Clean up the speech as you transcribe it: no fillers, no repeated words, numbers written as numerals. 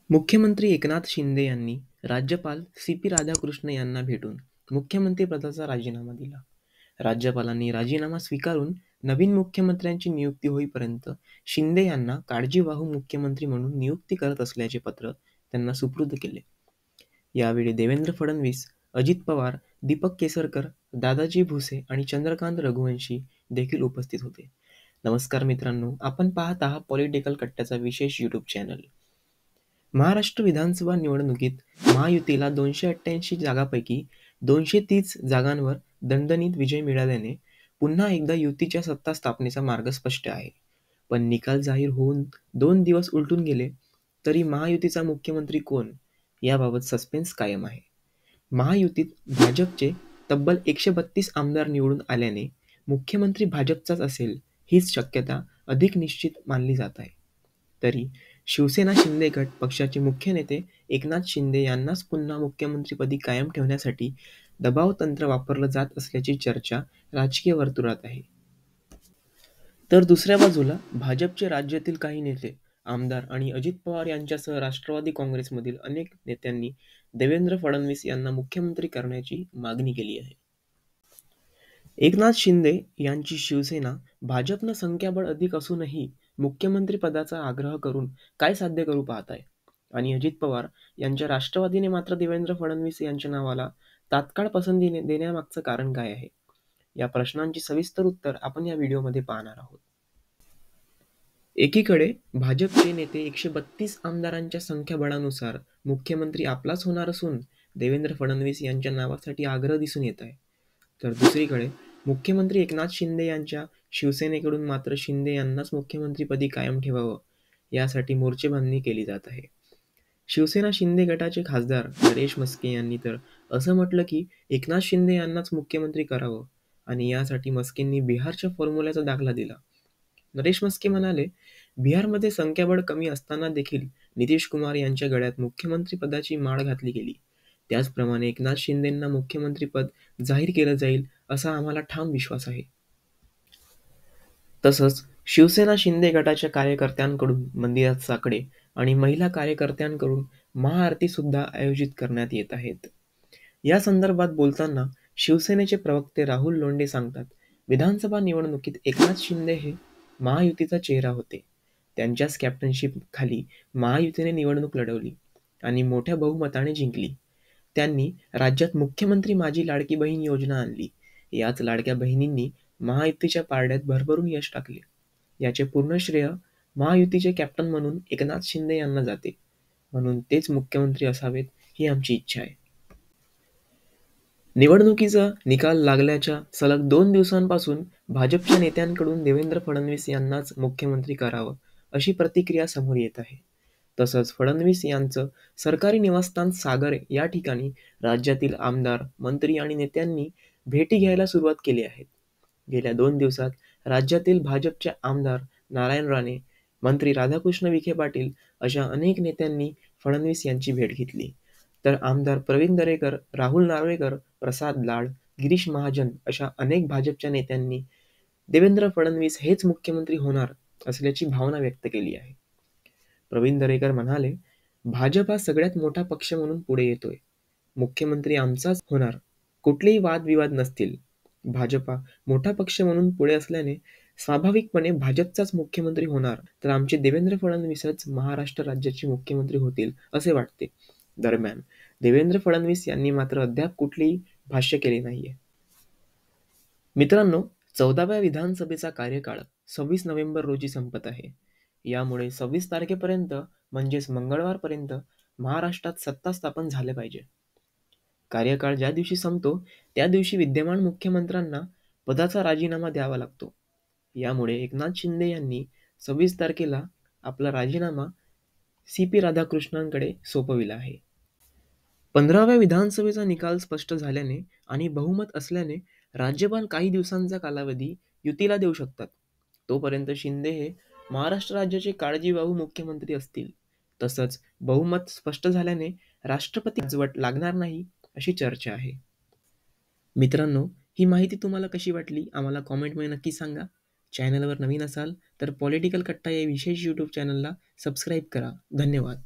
मुख्यमंत्री एकनाथ शिंदे यांनी राज्यपाल सी.पी. राधाकृष्ण यांना भेटून मुख्यमंत्रिपदाचा राजीनामा दिला. राज्यपालांनी राजीनामा स्वीकारून नवीन मुख्यमंत्र्यांची नियुक्ती होईपर्यंत शिंदे यांना काळजीवाहू मुख्यमंत्री म्हणून नियुक्ती करत असल्याचे पत्र त्यांना सुपूर्द केले. यावेळी देवेंद्र फडणवीस, अजित पवार, दीपक केसरकर, दादाजी भुसे आणि चंद्रकांत रघुवंशी देखील उपस्थित होते. नमस्कार मित्रांनो, आपण पाहत आहात पॉलिटिकल कट्ट्याचा विशेष यूट्यूब चॅनल. महाराष्ट्र विधानसभा निवडणुकीत महायुतीला 288 जागांपैकी 230 जागांवर दणदणीत विजय मिळाल्याने पुन्हा एकदा युतीच्या सत्ता स्थापनेचा मार्ग स्पष्ट आहे. पण निकाल जाहीर होऊन 2 दिवस उलटून गेले तरी महायुतीचा मुख्यमंत्री कोण याबाबत सस्पेन्स कायम आहे. महायुतीत भाजपचे तब्बल 132 आमदार निवडून आल्याने मुख्यमंत्री भाजपचाच असेल हीच शक्यता अधिक निश्चित मानली जात आहे. तरी शिवसेना शिंदे गट पक्षाचे मुख्य नेते एकनाथ शिंदे यांनाच पुन्हा मुख्यमंत्रीपदी कायम ठेवण्यासाठी दबावतंत्र वापरलं जात असल्याची चर्चा राजकीय वर्तुळात आहे. तर दुसऱ्या बाजूला भाजपचे राज्यातील काही नेते, आमदार आणि अजित पवार यांच्यासह राष्ट्रवादी काँग्रेसमधील अनेक नेत्यांनी देवेंद्र फडणवीस यांना मुख्यमंत्री करण्याची मागणी केली आहे. एकनाथ शिंदे यांची शिवसेना भाजपनं संख्याबळ अधिक असूनही मुख्यमंत्रीपदाचा आग्रह करून काय साध्य करू पाहत आहे आणि अजित पवार यांच्या राष्ट्रवादीने मात्र देवेंद्र फडणवीस यांच्या नावाला तात्काळ पसंती देण्यामागचं कारण काय आहे? या प्रश्नांची सविस्तर उत्तर आपण या व्हिडिओमध्ये पाहणार आहोत. एकीकडे भाजपचे नेते 132 आमदारांच्या संख्याबळानुसार मुख्यमंत्री आपलाच होणार असून देवेंद्र फडणवीस यांच्या नावासाठी आग्रह दिसून येत आहे. तर दुसरीकडे मुख्यमंत्री एकनाथ शिंदे यांच्या शिवसेनेकडून मात्र शिंदे यांनाच मुख्यमंत्रीपदी कायम ठेवावं यासाठी मोर्चेबांधणी केली जात आहे. शिवसेना शिंदे गटाचे खासदार नरेश म्हस्के यांनी तर असं म्हटलं की एकनाथ शिंदे यांनाच मुख्यमंत्री करावं आणि यासाठी म्हस्केंनी बिहारच्या फॉर्म्युल्याचा दाखला दिला. नरेश म्हस्के म्हणाले, बिहारमध्ये संख्याबळ कमी असताना देखील नितीश कुमार यांच्या गळ्यात मुख्यमंत्रीपदाची माळ घातली गेली. त्याचप्रमाणे एकनाथ शिंदेंना मुख्यमंत्रीपद जाहीर केलं जाईल असा आम्हाला ठाम विश्वास आहे. तसंच शिवसेना शिंदे गटाच्या कार्यकर्त्यांकडून मंदिरात साकडे आणि महिला कार्यकर्त्यांकडून महाआरती सुद्धा आयोजित करण्यात येत आहेत. या संदर्भात बोलताना शिवसेनेचे प्रवक्ते राहुल लोंढे सांगतात, विधानसभा निवडणुकीत एकनाथ शिंदे हे महायुतीचा चेहरा होते. त्यांच्याच कॅप्टनशिप खाली महायुतीने निवडणूक लढवली आणि मोठ्या बहुमताने जिंकली. त्यांनी राज्यात मुख्यमंत्री माझी लाडकी बहीण योजना आणली. याच लाडक्या बहिणींनी महायुतीच्या पारड्यात भरभरून यश टाकले. याचे पूर्ण श्रेय महायुतीचे कॅप्टन म्हणून एकनाथ शिंदे यांना जाते. म्हणून तेच मुख्यमंत्री असावेत ही आमची इच्छा आहे. निवडणुकीचा निकाल लागल्याच्या सलग 2 दिवसांपासून भाजपच्या नेत्यांकडून देवेंद्र फडणवीस यांनाच मुख्यमंत्री करावं अशी प्रतिक्रिया समोर येत आहे. तसंच फडणवीस यांचं सरकारी निवासस्थान सागर या ठिकाणी राज्यातील आमदार, मंत्री आणि नेत्यांनी भेटी घ्यायला सुरुवात केली आहे. गेल्या 2 दिवसात राज्यातील भाजपचे आमदार नारायण राणे, मंत्री राधाकृष्ण विखे पाटील अशा अनेक नेत्यांनी फडणवीस यांची भेट घेतली. तर आमदार प्रवीण दरेकर, राहुल नार्वेकर, प्रसाद लाड, गिरीश महाजन अशा अनेक भाजपच्या नेत्यांनी देवेंद्र फडणवीस हेच मुख्यमंत्री होणार असल्याची भावना व्यक्त केली आहे. प्रवीण दरेकर म्हणाले, भाजप हा सगळ्यात मोठा पक्ष म्हणून पुढे येतोय. मुख्यमंत्री आमचाच होणार, कुठलेही वादविवाद नसतील. भाजपा मोठा पक्ष म्हणून पुढे असल्याने स्वाभाविकपणे भाजपचाच मुख्यमंत्री होणार, तर आमचे देवेंद्र फडणवीसच महाराष्ट्र राज्याचे मुख्यमंत्री होतील असे वाटते. दरम्यान देवेंद्र फडणवीस यांनी मात्र अद्याप कुठलेही भाष्य केले नाहीये. मित्रांनो, 14व्या विधानसभेचा कार्यकाळ 26 नोव्हेंबर रोजी संपत आहे. यामुळे 26 तारखेपर्यंत म्हणजेच मंगळवारपर्यंत महाराष्ट्रात सत्ता स्थापन झाले पाहिजे. कार्यकाळ ज्या दिवशी संपतो त्या दिवशी विद्यमान मुख्यमंत्र्यांना पदाचा राजीनामा द्यावा लागतो. यामुळे एकनाथ शिंदे यांनी 26 तारखेला आपला राजीनामा सी.पी. राधाकृष्णनकडे सोपविला आहे. 15व्या विधानसभेचा निकाल स्पष्ट झाल्याने आणि बहुमत असल्याने राज्यपाल काही दिवसांचा कालावधी युतीला देऊ शकतात. तोपर्यंत शिंदे हे महाराष्ट्र राज्याचे काळजीवाहू मुख्यमंत्री असतील. तसंच बहुमत स्पष्ट झाल्याने राष्ट्रपती राजवट लागणार नाही अशी चर्चा आहे. मित्रांनो, ही माहिती तुम्हाला कशी वाटली आम्हाला कॉमेंटमध्ये नक्की सांगा. चॅनलवर नवीन असाल तर पॉलिटिकल कट्टा या विशेष यूट्यूब चॅनलला सबस्क्राईब करा. धन्यवाद.